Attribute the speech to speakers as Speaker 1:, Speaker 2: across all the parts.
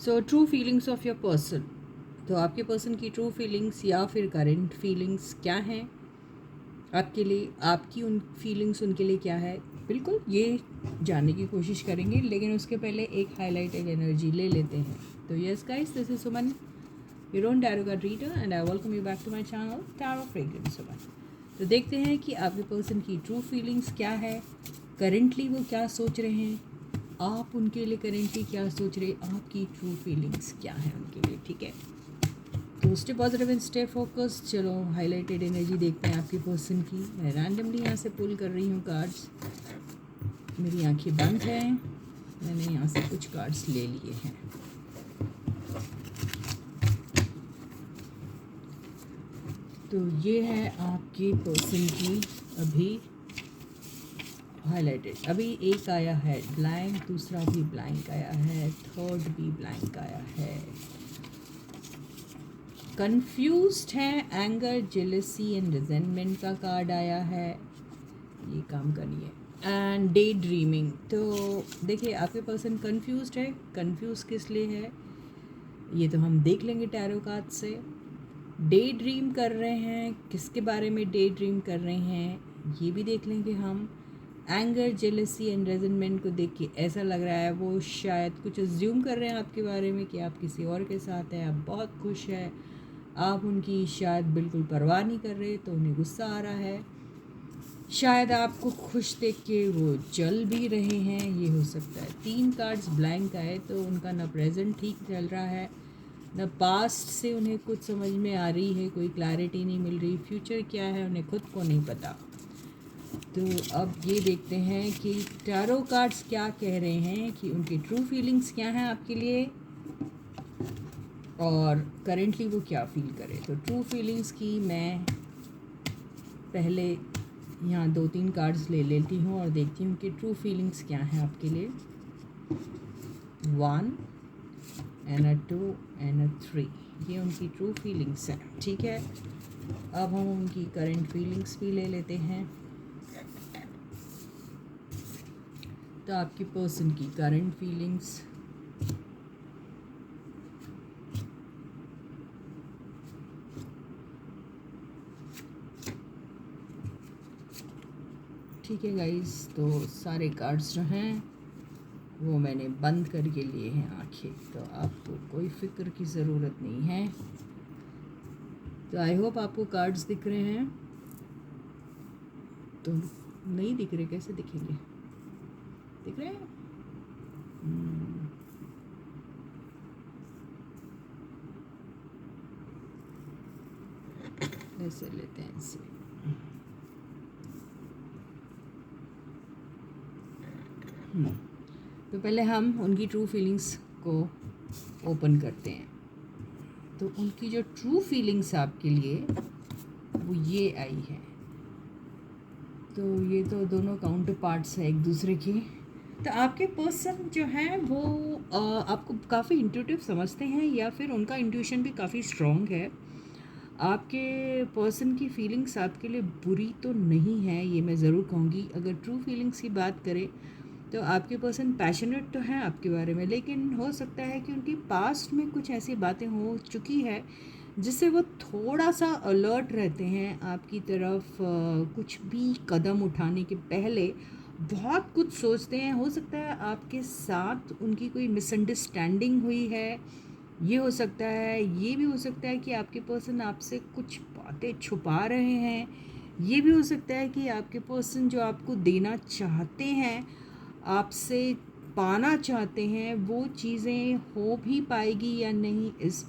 Speaker 1: So true feelings of your person, तो आपके person की ट्रू फीलिंग्स या फिर करेंट फीलिंग्स क्या हैं आपके लिए, आपकी उन फीलिंग्स उनके लिए क्या है, बिल्कुल ये जानने की कोशिश करेंगे। लेकिन उसके पहले एक हाईलाइटेड एनर्जी ले लेते हैं। तो yes guys, this is Suman, your own tarot card reader, and I welcome you back to my channel tarot fragrance Suman. तो देखते हैं कि आपके पर्सन की ट्रू फीलिंग्स क्या है, करेंटली वो क्या सोच रहे हैं, आप उनके लिए करेंटली क्या सोच रहे, आपकी ट्रू फीलिंग्स क्या है उनके लिए। ठीक है, तो stay positive and stay focus. चलो हाईलाइटेड एनर्जी देखते हैं आपके पर्सन की। मैं रैंडमली यहाँ से पुल कर रही हूँ कार्ड्स, मेरी आंखें बंद हैं, मैंने यहाँ से कुछ कार्ड्स ले लिए हैं। तो ये है आपके पर्सन की अभी हाईलाइटेड। अभी एक आया है ब्लैंक, दूसरा भी ब्लैंक आया है, थर्ड भी ब्लैंक आया है। कंफ्यूज्ड है, एंगर, जेलसी एंड रिजेंटमेंट का कार्ड आया है, ये काम करनी है। And day dreaming. तो देखिए आपके पर्सन कंफ्यूज्ड है, कंफ्यूज किस लिए है ये तो हम देख लेंगे टैरो कार्ड से। डे ड्रीम कर रहे हैं, किसके बारे में डे ड्रीम कर रहे हैं ये भी देख लेंगे हम। एंगर, जेलसी एंड रेजनमेंट को देख के ऐसा लग रहा है वो शायद कुछ अज्यूम कर रहे हैं आपके बारे में कि आप किसी और के साथ हैं, आप बहुत खुश हैं, आप उनकी शायद बिल्कुल परवाह नहीं कर रहे, तो उन्हें गुस्सा आ रहा है। शायद आपको खुश देख के वो जल भी रहे हैं, ये हो सकता है। 3 कार्ड्स ब्लैंक आए, तो उनका ना प्रेजेंट ठीक चल रहा है, न पास्ट से उन्हें कुछ समझ में आ रही है, कोई क्लैरिटी नहीं मिल रही, फ्यूचर क्या है उन्हें खुद को नहीं पता। तो अब ये देखते हैं कि टैरो कार्ड्स क्या कह रहे हैं, कि उनकी ट्रू फीलिंग्स क्या हैं आपके लिए और करेंटली वो क्या फील करें। तो ट्रू फीलिंग्स की मैं पहले यहाँ 2-3 कार्ड्स ले लेती हूँ और देखती हूँ कि ट्रू फीलिंग्स क्या हैं आपके लिए। 1 एंड अ 2 एंड अ 3, ये उनकी ट्रू फीलिंग्स हैं। ठीक है, अब हम उनकी करंट फीलिंग्स भी ले लेते हैं। तो आपकी पर्सन की करंट फीलिंग्स, ठीक है गाइस, तो सारे कार्ड्स जो हैं वो मैंने बंद करके लिए हैं आंखें, तो आपको कोई फिक्र की ज़रूरत नहीं है। तो आई होप आपको कार्ड्स दिख रहे हैं। तो नहीं दिख रहे, कैसे दिखेंगे, दिख रहे हैं। ऐसे लेते हैं इसे। तो पहले हम उनकी ट्रू फीलिंग्स को ओपन करते हैं। तो उनकी जो ट्रू फीलिंग्स आपके लिए वो ये आई है। तो ये तो दोनों काउंटर पार्ट्स है एक दूसरे के। तो आपके पर्सन जो हैं वो आपको काफ़ी इंट्यूटिव समझते हैं, या फिर उनका इंट्यूशन भी काफ़ी स्ट्रॉन्ग है। आपके पर्सन की फीलिंग्स आपके लिए बुरी तो नहीं है, ये मैं ज़रूर कहूँगी। अगर ट्रू फीलिंग्स की बात करें तो आपके पर्सन पैशनेट तो हैं आपके बारे में, लेकिन हो सकता है कि उनकी पास्ट में कुछ ऐसी बातें हो चुकी है जिससे वो थोड़ा सा अलर्ट रहते हैं आपकी तरफ। कुछ भी कदम उठाने के पहले बहुत कुछ सोचते हैं। हो सकता है आपके साथ उनकी कोई मिसअंडरस्टैंडिंग हुई है, ये हो सकता है। ये भी हो सकता है कि आपके पर्सन आपसे कुछ बातें छुपा रहे हैं। ये भी हो सकता है कि आपके पर्सन जो आपको देना चाहते हैं, आपसे पाना चाहते हैं, वो चीज़ें हो भी पाएगी या नहीं, इस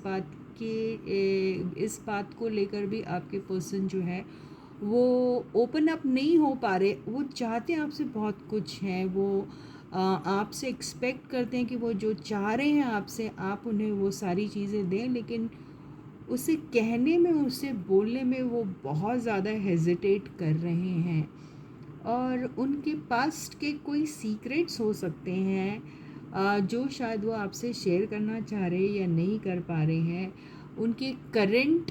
Speaker 1: बात को लेकर भी आपके पर्सन जो है वो ओपन अप नहीं हो पा रहे। वो चाहते हैं आपसे बहुत कुछ है, वो आपसे एक्सपेक्ट करते हैं कि वो जो चाह रहे हैं आपसे, आप उन्हें वो सारी चीज़ें दें, लेकिन उसे कहने में, उसे बोलने में वो बहुत ज़्यादा हेजिटेट कर रहे हैं। और उनके पास्ट के कोई सीक्रेट्स हो सकते हैं जो शायद वो आपसे शेयर करना चाह रहे हैं या नहीं कर पा रहे हैं। उनके करंट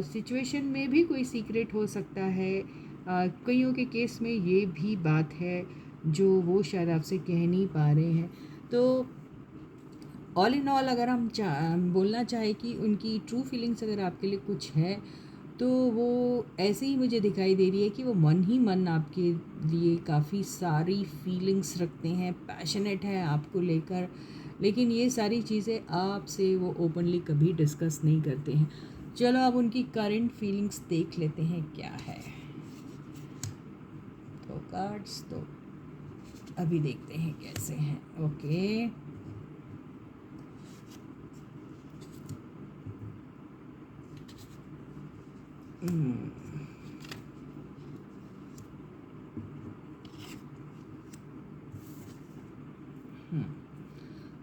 Speaker 1: सिचुएशन में भी कोई सीक्रेट हो सकता है। कईयों के केस में ये भी बात है जो वो शायद आपसे कह नहीं पा रहे हैं। तो ऑल इन ऑल अगर हम बोलना चाहें कि उनकी ट्रू फीलिंग्स अगर आपके लिए कुछ है, तो वो ऐसे ही मुझे दिखाई दे रही है कि वो मन ही मन आपके लिए काफ़ी सारी फीलिंग्स रखते हैं, पैशनेट है आपको लेकर, लेकिन ये सारी चीज़ें आपसे वो ओपनली कभी डिस्कस नहीं करते हैं। चलो अब उनकी करंट फीलिंग्स देख लेते हैं क्या है। तो कार्ड्स तो अभी देखते हैं कैसे हैं। ओके,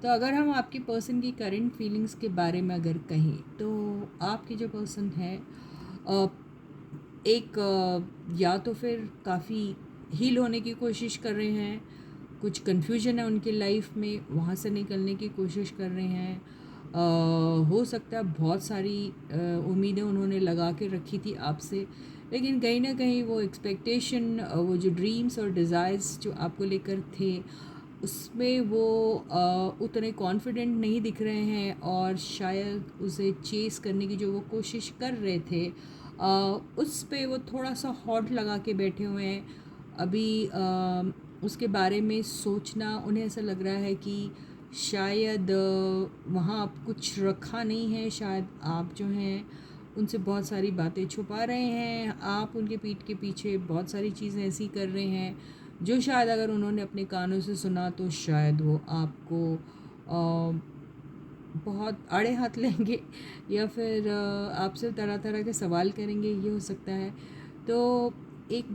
Speaker 1: तो अगर हम आपके पर्सन की करंट फीलिंग्स के बारे में अगर कहें, तो आपके जो पर्सन है एक या तो फिर काफ़ी हील होने की कोशिश कर रहे हैं, कुछ कन्फ्यूजन है उनकी लाइफ में, वहाँ से निकलने की कोशिश कर रहे हैं। हो सकता है बहुत सारी उम्मीदें उन्होंने लगा के रखी थी आपसे, लेकिन कहीं ना कहीं वो एक्सपेक्टेशन, वो जो ड्रीम्स और डिज़ायर्स जो आपको लेकर थे, उसमें वो उतने कॉन्फिडेंट नहीं दिख रहे हैं, और शायद उसे चेस करने की जो वो कोशिश कर रहे थे उस पे वो थोड़ा सा हॉट लगा के बैठे हुए हैं अभी। उसके बारे में सोचना उन्हें ऐसा लग रहा है कि शायद वहाँ आप कुछ रखा नहीं है, शायद आप जो हैं उनसे बहुत सारी बातें छुपा रहे हैं, आप उनके पीठ के पीछे बहुत सारी चीज़ें ऐसी कर रहे हैं जो शायद अगर उन्होंने अपने कानों से सुना तो शायद वो आपको बहुत आड़े हाथ लेंगे, या फिर आपसे तरह तरह के सवाल करेंगे, ये हो सकता है। तो एक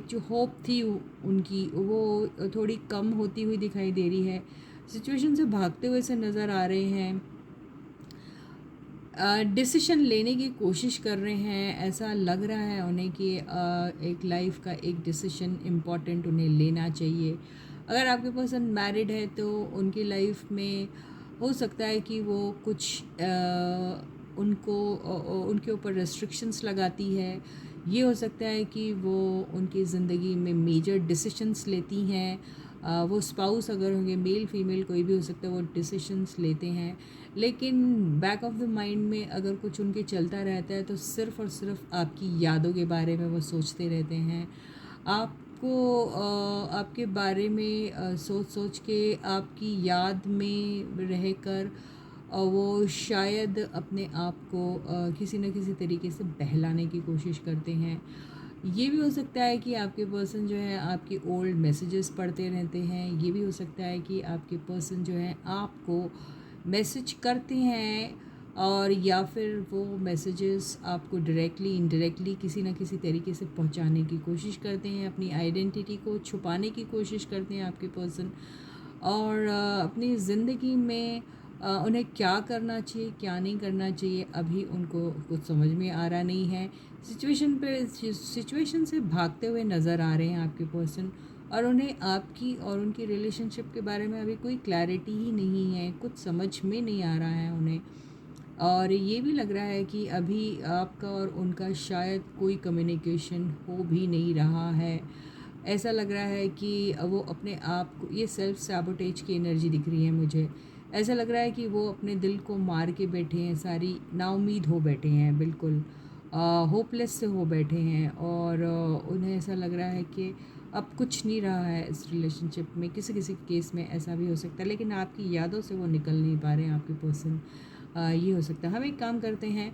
Speaker 1: जो होप थी उनकी, वो थोड़ी कम होती हुई दिखाई दे रही है, सिचुएशन से भागते हुए से नज़र आ रहे हैं, डिसीशन लेने की कोशिश कर रहे हैं। ऐसा लग रहा है उन्हें कि एक लाइफ का एक डिसीशन इम्पॉर्टेंट उन्हें लेना चाहिए। अगर आपके पर्सन मैरिड है तो उनकी लाइफ में हो सकता है कि वो कुछ उनके ऊपर रेस्ट्रिक्शंस लगाती है। ये हो सकता है कि वो उनकी ज़िंदगी में मेजर डिसीशंस लेती हैं। वो स्पाउस अगर होंगे, मेल फीमेल कोई भी हो सकता है, वो डिसीशंस लेते हैं, लेकिन बैक ऑफ द माइंड में अगर कुछ उनके चलता रहता है तो सिर्फ़ और सिर्फ आपकी यादों के बारे में वो सोचते रहते हैं। आपको आपके बारे में सोच सोच के आपकी याद में रहकर वो शायद अपने आप को किसी न किसी तरीके से बहलाने की कोशिश करते हैं। ये भी हो सकता है कि आपके पर्सन जो है आपकी ओल्ड मैसेजेस पढ़ते रहते हैं। ये भी हो सकता है कि आपके पर्सन जो है आपको मैसेज करते हैं, और या फिर वो मैसेजेस आपको डायरेक्टली इनडायरेक्टली किसी न किसी तरीके से पहुंचाने की कोशिश करते हैं, अपनी आइडेंटिटी को छुपाने की कोशिश करते हैं आपके पर्सन। और अपनी ज़िंदगी में उन्हें क्या करना चाहिए क्या नहीं करना चाहिए अभी उनको कुछ समझ में आ रहा नहीं है। सिचुएशन से भागते हुए नज़र आ रहे हैं आपके पर्सन, और उन्हें आपकी और उनकी रिलेशनशिप के बारे में अभी कोई क्लैरिटी ही नहीं है, कुछ समझ में नहीं आ रहा है उन्हें। और ये भी लग रहा है कि अभी आपका और उनका शायद कोई कम्युनिकेशन हो भी नहीं रहा है। ऐसा लग रहा है कि वो अपने आप को, ये सेल्फ सैबोटेज की एनर्जी दिख रही है मुझे। ऐसा लग रहा है कि वो अपने दिल को मार के बैठे हैं, सारी नाउम्मीद हो बैठे हैं, बिल्कुल होपलेस से हो बैठे हैं, और उन्हें ऐसा लग रहा है कि अब कुछ नहीं रहा है इस रिलेशनशिप में। किसी किसी केस में ऐसा भी हो सकता है, लेकिन आपकी यादों से वो निकल नहीं पा रहे हैं आपके पर्सन। ये हो सकता है। हम एक काम करते हैं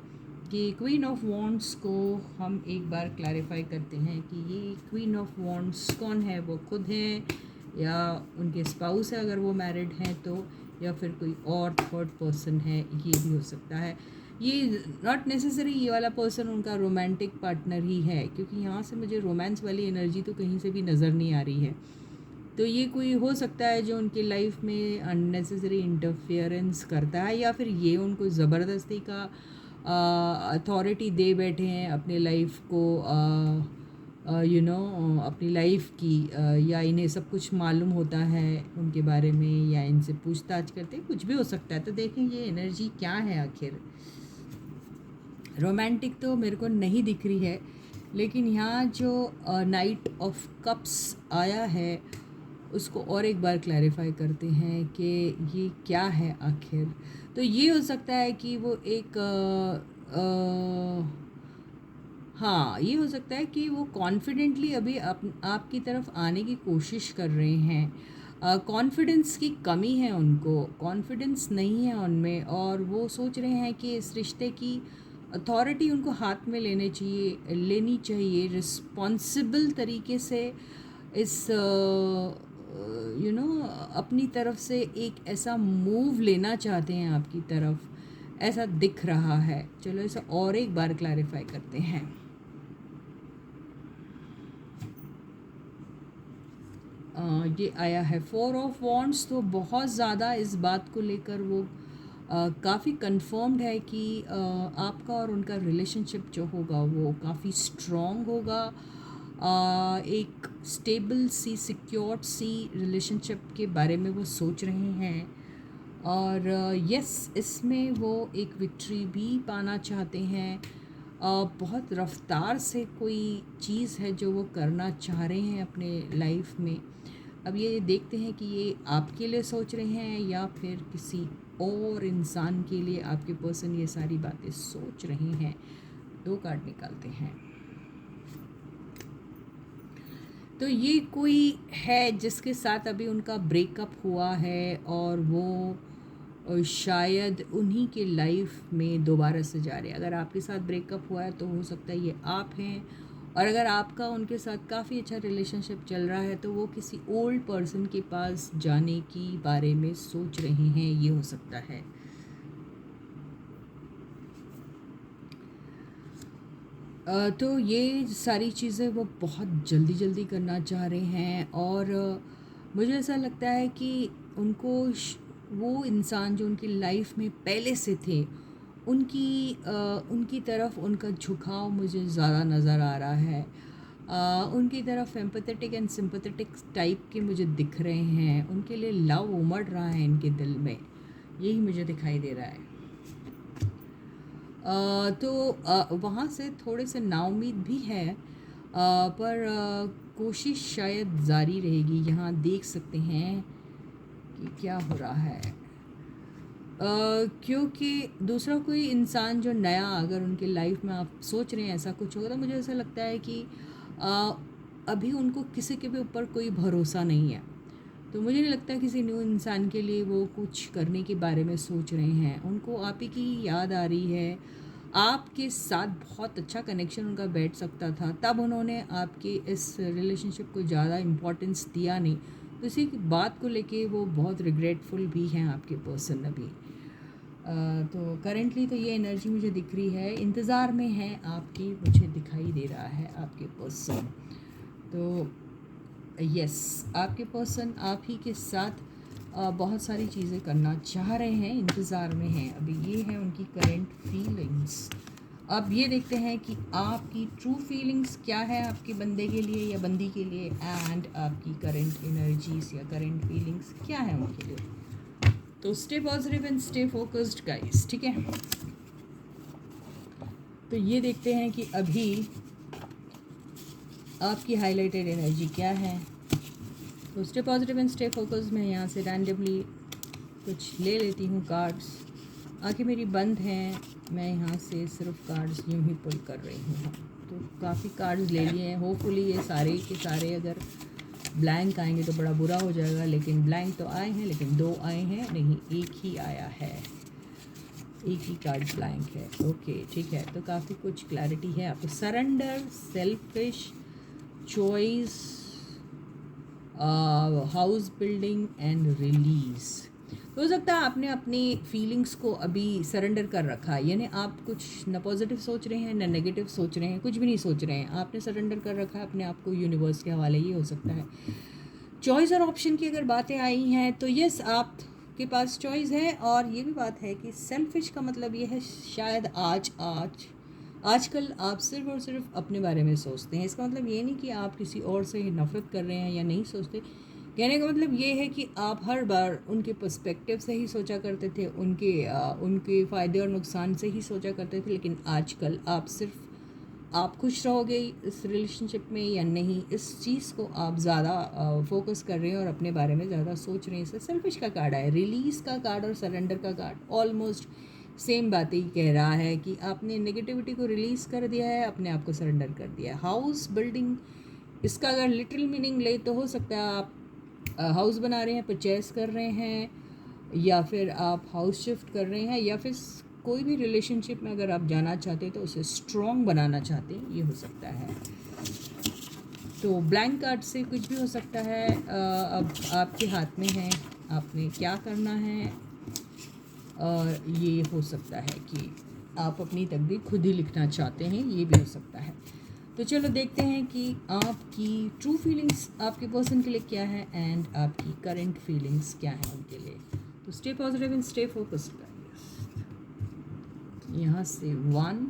Speaker 1: कि क्वीन ऑफ वॉन्ड्स को हम एक बार क्लैरिफाई करते हैं कि ये क्वीन ऑफ वॉन्ड्स कौन है, वो खुद हैं या उनके स्पाउस है अगर वो मैरिड हैं तो, या फिर कोई और थर्ड पर्सन है, ये भी हो सकता है। ये नॉट नेसेसरी ये वाला पर्सन उनका रोमांटिक पार्टनर ही है, क्योंकि यहाँ से मुझे रोमांस वाली एनर्जी तो कहीं से भी नज़र नहीं आ रही है। तो ये कोई हो सकता है जो उनकी लाइफ में अननेसेसरी इंटरफेरेंस करता है, या फिर ये उनको ज़बरदस्ती का अथॉरिटी दे बैठे हैं अपने लाइफ को, अपनी लाइफ की, या इन्हें सब कुछ मालूम होता है उनके बारे में, या इनसे पूछताछ करते हैं, कुछ भी हो सकता है। तो देखें ये एनर्जी क्या है आखिर। रोमांटिक तो मेरे को नहीं दिख रही है, लेकिन यहाँ जो नाइट ऑफ कप्स आया है उसको और एक बार क्लैरिफाई करते हैं कि ये क्या है आखिर। तो ये हो सकता है कि वो एक हाँ, ये हो सकता है कि वो कॉन्फिडेंटली अभी आपकी तरफ आने की कोशिश कर रहे हैं। कॉन्फिडेंस की कमी है उनको, कॉन्फिडेंस नहीं है उनमें, और वो सोच रहे हैं कि इस रिश्ते की अथॉरिटी उनको हाथ में लेनी चाहिए रिस्पॉन्सिबल तरीके से। इस अपनी तरफ से एक ऐसा मूव लेना चाहते हैं आपकी तरफ, ऐसा दिख रहा है। चलो इसे और एक बार क्लैरिफाई करते हैं। ये आया है 4 ऑफ वॉन्ड्स, तो बहुत ज़्यादा इस बात को लेकर वो काफ़ी कंफर्म्ड है कि आपका और उनका रिलेशनशिप जो होगा वो काफ़ी स्ट्रॉन्ग होगा। एक स्टेबल सी, सिक्योर्ड सी रिलेशनशिप के बारे में वो सोच रहे हैं। और यस, इसमें वो एक विक्ट्री भी पाना चाहते हैं। बहुत रफ्तार से कोई चीज़ है जो वो करना चाह रहे हैं अपने लाइफ में। अब ये देखते हैं कि ये आपके लिए सोच रहे हैं या फिर किसी और इंसान के लिए आपके पर्सन ये सारी बातें सोच रहे हैं। 2 कार्ड निकालते हैं। तो ये कोई है जिसके साथ अभी उनका ब्रेकअप हुआ है और वो शायद उन्हीं के लाइफ में दोबारा से जा रहे हैं। अगर आपके साथ ब्रेकअप हुआ है तो हो सकता है ये आप हैं, और अगर आपका उनके साथ काफ़ी अच्छा रिलेशनशिप चल रहा है तो वो किसी ओल्ड पर्सन के पास जाने की बारे में सोच रहे हैं, ये हो सकता है। तो ये सारी चीज़ें वो बहुत जल्दी जल्दी करना चाह रहे हैं, और मुझे ऐसा लगता है कि उनको वो इंसान जो उनकी लाइफ में पहले से थे उनकी तरफ उनका झुकाव मुझे ज़्यादा नज़र आ रहा है। उनकी तरफ एम्पैथेटिक एंड सिंपैथेटिक टाइप के मुझे दिख रहे हैं। उनके लिए लव उमड़ रहा है इनके दिल में, यही मुझे दिखाई दे रहा है। तो वहाँ से थोड़े से नाउम्मीद भी है, पर कोशिश शायद जारी रहेगी। यहाँ देख सकते हैं कि क्या हो रहा है। क्योंकि दूसरा कोई इंसान जो नया अगर उनके लाइफ में आप सोच रहे हैं ऐसा कुछ होगा, तो मुझे ऐसा लगता है कि अभी उनको किसी के भी ऊपर कोई भरोसा नहीं है। तो मुझे नहीं लगता किसी न्यू इंसान के लिए वो कुछ करने के बारे में सोच रहे हैं। उनको आप ही की याद आ रही है। आपके साथ बहुत अच्छा कनेक्शन उनका बैठ सकता था, तब उन्होंने आपके इस रिलेशनशिप को ज़्यादा इम्पोर्टेंस दिया नहीं। तो इसी की बात को लेके वो बहुत रिग्रेटफुल भी हैं आपके पर्सन अभी। तो करेंटली तो ये एनर्जी मुझे दिख रही है, इंतज़ार में है आपकी, मुझे दिखाई दे रहा है आपके पर्सन। तो यस, आपके पर्सन आप ही के साथ बहुत सारी चीज़ें करना चाह रहे हैं, इंतज़ार में हैं अभी। ये है उनकी करेंट फीलिंग्स। अब ये देखते हैं कि आपकी ट्रू फीलिंग्स क्या है आपके बंदे के लिए या बंदी के लिए, एंड आपकी करेंट एनर्जीज या करेंट फीलिंग्स क्या है उनके लिए। तो stay positive and stay focused guys, ठीक है। तो ये देखते हैं कि अभी आपकी हाईलाइटेड एनर्जी क्या है। तो stay positive and stay focus. मैं यहाँ से रैंडमली कुछ ले लेती हूँ कार्ड्स। आंखें मेरी बंद हैं, मैं यहाँ से सिर्फ कार्ड्स यूँ ही पुल कर रही हूँ। तो काफ़ी कार्ड्स ले लिए हैं। होपफुली ये सारे के सारे अगर ब्लैंक आएंगे तो बड़ा बुरा हो जाएगा, लेकिन ब्लैंक तो आए हैं, लेकिन 2 आए हैं, नहीं 1 ही आया है, 1 ही कार्ड ब्लैंक है। ओके ठीक है, तो काफ़ी कुछ क्लैरिटी है आपको। Surrender, selfish, choice, house building and release. हो सकता है आपने अपनी फीलिंग्स को अभी सरेंडर कर रखा है, यानी आप कुछ न पॉजिटिव सोच रहे हैं न नेगेटिव सोच रहे हैं, कुछ भी नहीं सोच रहे हैं, आपने सरेंडर कर रखा है अपने आप को यूनिवर्स के हवाले। ये हो सकता है। चॉइस और ऑप्शन की अगर बातें आई हैं तो यस, आपके पास चॉइस है। और ये भी बात है कि सेल्फिश का मतलब ये है शायद आजकल आप सिर्फ और सिर्फ अपने बारे में सोचते हैं। इसका मतलब ये नहीं कि आप किसी और से नफ़रत कर रहे हैं या नहीं सोचते। कहने का मतलब ये है कि आप हर बार उनके पर्सपेक्टिव से ही सोचा करते थे, उनके फ़ायदे और नुकसान से ही सोचा करते थे, लेकिन आजकल आप सिर्फ आप खुश रहोगे इस रिलेशनशिप में या नहीं, इस चीज़ को आप ज़्यादा फोकस कर रहे हैं और अपने बारे में ज़्यादा सोच रहे हैं। इससे सेल्फिश का कार्ड है, रिलीज़ का कार्ड और सरेंडर का कार्ड ऑलमोस्ट सेम बात ही कह रहा है कि आपने नेगेटिविटी को रिलीज़ कर दिया है, अपने आप को सरेंडर कर दिया है। हाउस बिल्डिंग, इसका अगर लिटरल मीनिंग ले तो हो सकता है आप हाउस बना रहे हैं, परचेस कर रहे हैं, या फिर आप हाउस शिफ्ट कर रहे हैं, या फिर कोई भी रिलेशनशिप में अगर आप जाना चाहते हैं तो उसे स्ट्रॉन्ग बनाना चाहते हैं, ये हो सकता है। तो ब्लैंक कार्ड से कुछ भी हो सकता है। अब आपके हाथ में है आपने क्या करना है, और ये हो सकता है कि आप अपनी तकदीर खुद ही लिखना चाहते हैं, ये भी हो सकता है। तो चलो देखते हैं कि आपकी ट्रू फीलिंग्स आपके पर्सन के लिए क्या है एंड आपकी करंट फीलिंग्स क्या है उनके लिए। तो stay positive and stay focused guys. यहाँ से 1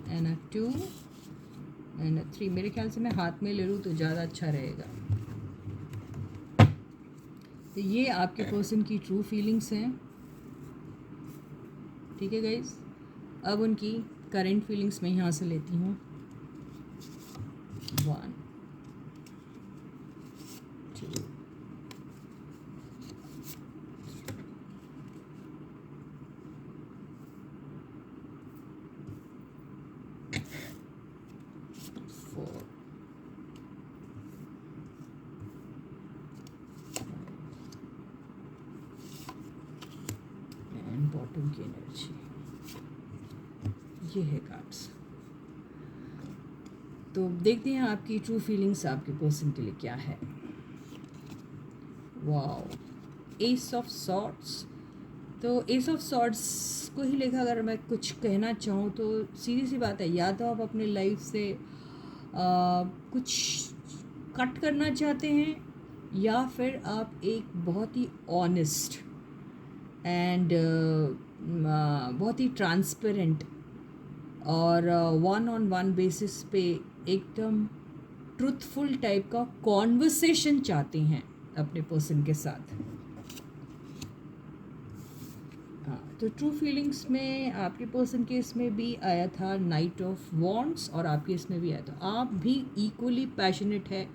Speaker 1: एंड 2 एंड 3, मेरे ख्याल से मैं हाथ में ले लूँ तो ज़्यादा अच्छा रहेगा। तो ये आपके पर्सन की ट्रू फीलिंग्स हैं, ठीक है गाइस। अब उनकी करंट फीलिंग्स मैं यहाँ से लेती हूँ। 1 2 4 एंड बॉटम की एनर्जी, ये है कार्ड्स। तो देखते हैं आपकी ट्रू फीलिंग्स आपके पर्सन के लिए क्या है। Wow, S of swords. तो एस ऑफ सॉर्ड्स को ही लेकर अगर मैं कुछ कहना चाहूँ तो सीधी सी बात है, या तो आप अपने लाइफ से कुछ कट करना चाहते हैं, या फिर आप एक बहुत ही ऑनेस्ट एंड बहुत ही ट्रांसपेरेंट और 1-on-1 बेसिस पे एकदम ट्रुथफुल टाइप का कॉन्वर्सेशन चाहते हैं अपने पर्सन के साथ। हाँ, तो ट्रू फीलिंग्स में आपके पर्सन के इसमें भी आया था नाइट ऑफ वॉन्ड्स, और आपके इसमें भी आया था। आप भी इक्वली पैशनेट है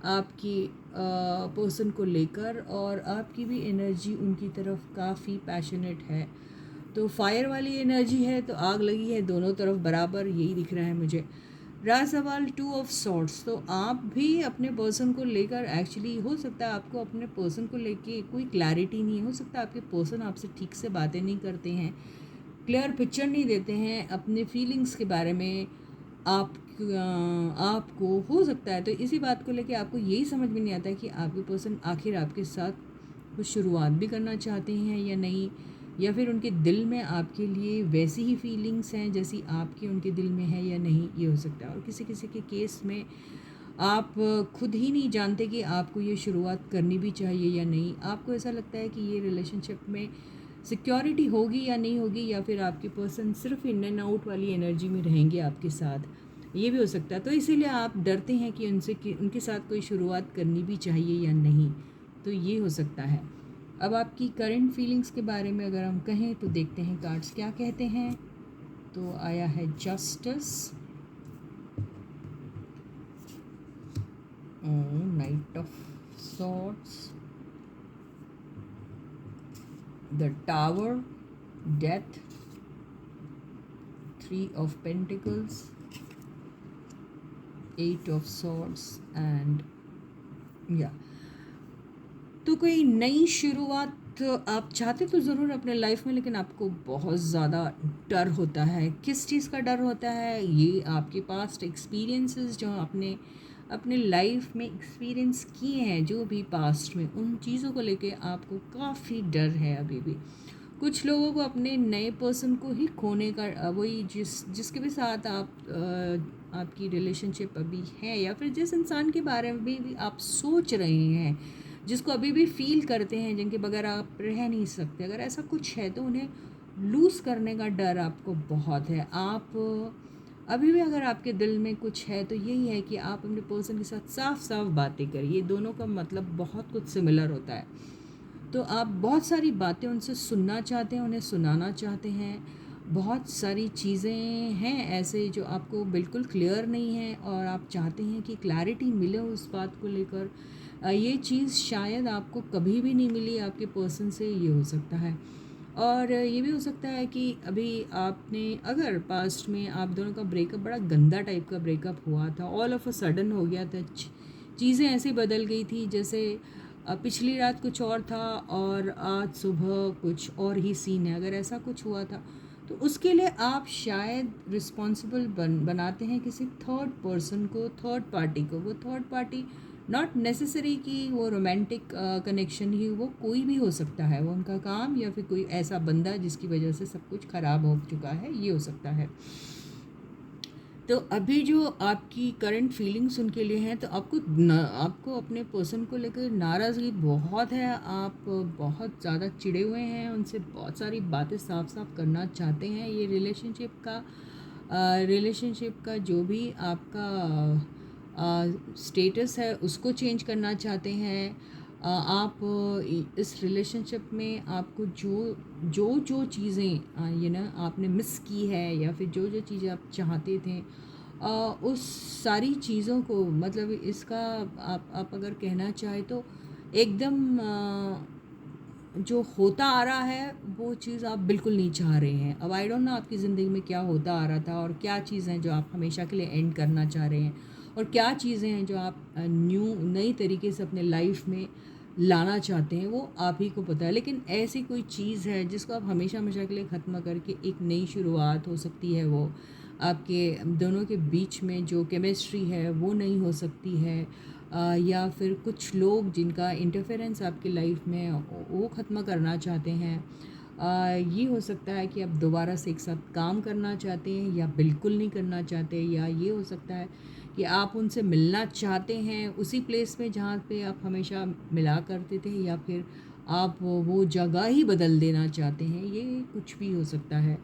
Speaker 1: आपकी पर्सन को लेकर, और आपकी भी एनर्जी उनकी तरफ काफ़ी पैशनेट है। तो फायर वाली एनर्जी है, तो आग लगी है दोनों तरफ बराबर, यही दिख रहा है मुझे। रहा सवाल 2 ऑफ सॉर्ड्स, तो आप भी अपने पर्सन को लेकर एक्चुअली हो सकता है आपको अपने पर्सन को लेके कोई क्लैरिटी नहीं हो सकता, आपके पर्सन आपसे ठीक से बातें नहीं करते हैं, क्लियर पिक्चर नहीं देते हैं अपने फीलिंग्स के बारे में। आपको हो सकता है तो इसी बात को लेके आपको यही समझ में नहीं आता है कि आपके पर्सन आखिर आपके साथ कुछ शुरुआत भी करना चाहते हैं या नहीं, या फिर उनके दिल में आपके लिए वैसी ही फीलिंग्स हैं जैसी आपकी उनके दिल में है या नहीं, ये हो सकता है। और किसी किसी के केस में आप खुद ही नहीं जानते कि आपको ये शुरुआत करनी भी चाहिए या नहीं। आपको ऐसा लगता है कि ये रिलेशनशिप में सिक्योरिटी होगी या नहीं होगी, या फिर आपके पर्सन सिर्फ इन एंड आउट वाली एनर्जी में रहेंगे आपके साथ, ये भी हो सकता है। तो इसीलिए आप डरते हैं कि उनके साथ कोई शुरुआत करनी भी चाहिए या नहीं, तो ये हो सकता है। अब आपकी करंट फीलिंग्स के बारे में अगर हम कहें तो देखते हैं कार्ड्स क्या कहते हैं। तो आया है justice, night of swords, the tower, death, 3 of pentacles, 8 of swords and या। तो कोई नई शुरुआत आप चाहते तो ज़रूर अपने लाइफ में, लेकिन आपको बहुत ज़्यादा डर होता है। किस चीज़ का डर होता है? ये आपके पास्ट एक्सपीरियंसेस जो आपने अपने लाइफ में एक्सपीरियंस किए हैं, जो भी पास्ट में, उन चीज़ों को लेके आपको काफ़ी डर है अभी भी। कुछ लोगों को अपने नए पर्सन को ही खोने का, वही जिसके भी साथ आपकी रिलेशनशिप अभी है, या फिर जिस इंसान के बारे में भी आप सोच रहे हैं, जिसको अभी भी फील करते हैं, जिनके बगैर आप रह नहीं सकते, अगर ऐसा कुछ है तो उन्हें लूज़ करने का डर आपको बहुत है। आप अभी भी अगर आपके दिल में कुछ है तो यही है कि आप अपने पर्सन के साथ साफ साफ बातें करिए। दोनों का मतलब बहुत कुछ सिमिलर होता है। तो आप बहुत सारी बातें उनसे सुनना चाहते हैं, उन्हें सुनाना चाहते हैं, बहुत सारी चीज़ें हैं ऐसे जो आपको बिल्कुल क्लियर नहीं है और आप चाहते हैं कि क्लैरिटी मिले उस बात को लेकर। ये चीज़ शायद आपको कभी भी नहीं मिली आपके पर्सन से, ये हो सकता है। और ये भी हो सकता है कि अभी आपने अगर पास्ट में आप दोनों का ब्रेकअप बड़ा गंदा टाइप का ब्रेकअप हुआ था, ऑल ऑफ अ सडन हो गया था, चीज़ें ऐसे बदल गई थी जैसे पिछली रात कुछ और था और आज सुबह कुछ और ही सीन है, अगर ऐसा कुछ हुआ था तो उसके लिए आप शायद रिस्पॉन्सिबल बनाते हैं किसी थर्ड पर्सन को, थर्ड पार्टी को। वो थर्ड पार्टी नॉट नेसेसरी कि वो रोमांटिक कनेक्शन ही, वो कोई भी हो सकता है, वो उनका काम या फिर कोई ऐसा बंदा जिसकी वजह से सब कुछ ख़राब हो चुका है, ये हो सकता है। तो अभी जो आपकी करंट फीलिंग्स उनके लिए हैं, तो आपको अपने पर्सन को लेकर नाराज़गी बहुत है, आप बहुत ज़्यादा चिढ़े हुए हैं, उनसे बहुत सारी बातें साफ साफ करना चाहते हैं। ये रिलेशनशिप का जो भी आपका स्टेटस है उसको चेंज करना चाहते हैं। आप इस रिलेशनशिप में आपको जो चीज़ें ये ना आपने मिस की है या फिर जो चीज़ें आप चाहते थे, उस सारी चीज़ों को, मतलब इसका आप अगर कहना चाहें तो एकदम जो होता आ रहा है वो चीज़ आप बिल्कुल नहीं चाह रहे हैं। अब आई डोंट नो आपकी ज़िंदगी में क्या होता आ रहा था और क्या चीज़ें हैं जो आप हमेशा के लिए एंड करना चाह रहे हैं और क्या चीज़ें हैं जो आप नई तरीके से अपने लाइफ में लाना चाहते हैं, वो आप ही को पता है। लेकिन ऐसी कोई चीज़ है जिसको आप हमेशा हमेशा के लिए ख़त्म करके एक नई शुरुआत हो सकती है। वो आपके दोनों के बीच में जो केमिस्ट्री है वो नहीं हो सकती है, या फिर कुछ लोग जिनका इंटरफेरेंस आपकी लाइफ में वो ख़त्म करना चाहते हैं। ये हो सकता है कि आप दोबारा से एक साथ काम करना चाहते हैं या बिल्कुल नहीं करना चाहते, या ये हो सकता है कि आप उनसे मिलना चाहते हैं उसी प्लेस में जहाँ पे आप हमेशा मिला करते थे, या फिर आप वो जगह ही बदल देना चाहते हैं, ये कुछ भी हो सकता है।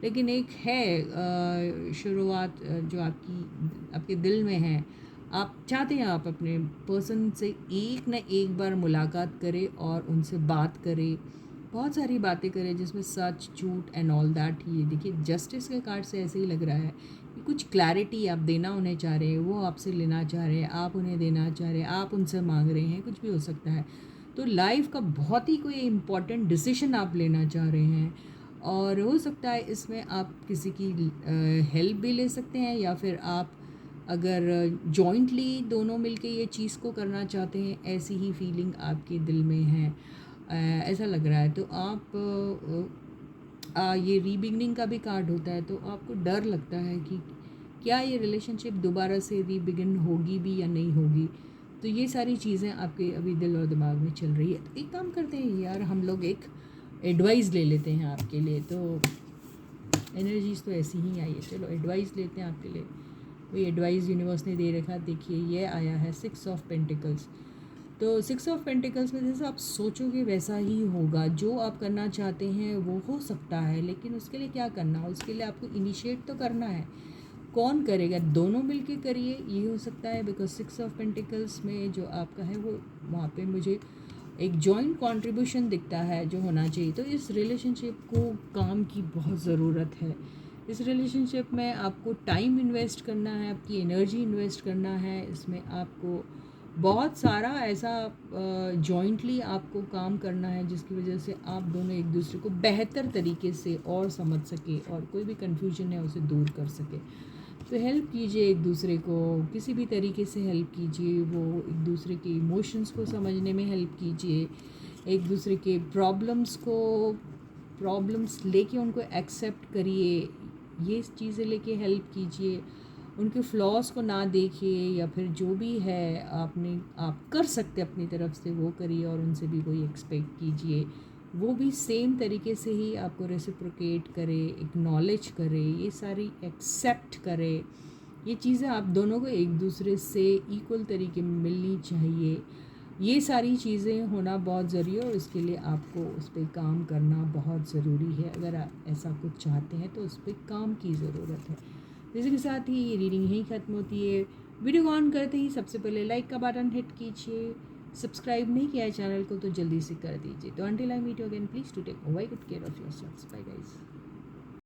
Speaker 1: लेकिन एक है शुरुआत जो आपके दिल में है, आप चाहते हैं आप अपने पर्सन से एक न एक बार मुलाकात करें और उनसे बात करें, बहुत सारी बातें करें जिसमें सच झूठ एंड ऑल दैट। ये देखिए जस्टिस के कार्ड से ऐसे ही लग रहा है कि कुछ क्लैरिटी आप देना उन्हें चाह रहे हैं, वो आपसे लेना चाह रहे हैं, आप उन्हें देना चाह रहे हैं, आप उनसे मांग रहे हैं, कुछ भी हो सकता है। तो लाइफ का बहुत ही कोई इम्पॉर्टेंट डिसीजन आप लेना चाह रहे हैं और हो सकता है इसमें आप किसी की हेल्प भी ले सकते हैं, या फिर आप अगर जॉइंटली दोनों मिलके ये चीज़ को करना चाहते हैं, ऐसी ही फीलिंग आपके दिल में है, ऐसा लग रहा है। तो आप ये रीबिगनिंग का भी कार्ड होता है, तो आपको डर लगता है कि क्या ये रिलेशनशिप दोबारा से रीबिगिन होगी भी या नहीं होगी। तो ये सारी चीज़ें आपके अभी दिल और दिमाग में चल रही है। तो एक काम करते हैं यार, हम लोग एक एडवाइस ले लेते हैं आपके लिए। तो एनर्जीज तो ऐसी ही आई है, चलो एडवाइस लेते हैं आपके लिए। कोई एडवाइस यूनिवर्स ने दे रखा, देखिए ये आया है 6 ऑफ पेंटिकल्स। तो 6 ऑफ पेंटिकल्स में जैसे आप सोचोगे वैसा ही होगा, जो आप करना चाहते हैं वो हो सकता है, लेकिन उसके लिए क्या करना है, उसके लिए आपको इनिशिएट तो करना है। कौन करेगा, दोनों मिलके करिए, ये हो सकता है। बिकॉज 6 ऑफ पेंटिकल्स में जो आपका है वो वहाँ पे मुझे एक जॉइंट कंट्रीब्यूशन दिखता है जो होना चाहिए। तो इस रिलेशनशिप को काम की बहुत ज़रूरत है। इस रिलेशनशिप में आपको टाइम इन्वेस्ट करना है, आपकी एनर्जी इन्वेस्ट करना है, इसमें आपको बहुत सारा ऐसा जॉइंटली आपको काम करना है जिसकी वजह से आप दोनों एक दूसरे को बेहतर तरीके से और समझ सके और कोई भी कन्फ्यूजन है उसे दूर कर सके। तो हेल्प कीजिए एक दूसरे को, किसी भी तरीके से हेल्प कीजिए, वो एक दूसरे के इमोशंस को समझने में हेल्प कीजिए, एक दूसरे के प्रॉब्लम्स लेके उनको एक्सेप्ट करिए, ये चीज़ें लेके हेल्प कीजिए। उनके फ्लॉज को ना देखिए, या फिर जो भी है आप कर सकते अपनी तरफ से वो करिए, और उनसे भी कोई एक्सपेक्ट कीजिए वो भी सेम तरीके से ही आपको रेसिप्रोकेट करे, एक्नॉलेज करे, ये सारी एक्सेप्ट करे। ये चीज़ें आप दोनों को एक दूसरे से इक्वल तरीके में मिलनी चाहिए। ये सारी चीज़ें होना बहुत ज़रूरी है और इसके लिए आपको उस पर काम करना बहुत ज़रूरी है। अगर आप ऐसा कुछ चाहते हैं तो उस पर काम की ज़रूरत है। इसी के साथ ही ये रीडिंग यहीं ख़त्म होती है। वीडियो को ऑन करते ही सबसे पहले लाइक का बटन हिट कीजिए, सब्सक्राइब नहीं किया है चैनल को तो जल्दी से कर दीजिए। तो until I meet you again, please to take very good care of yourselves. Bye guys.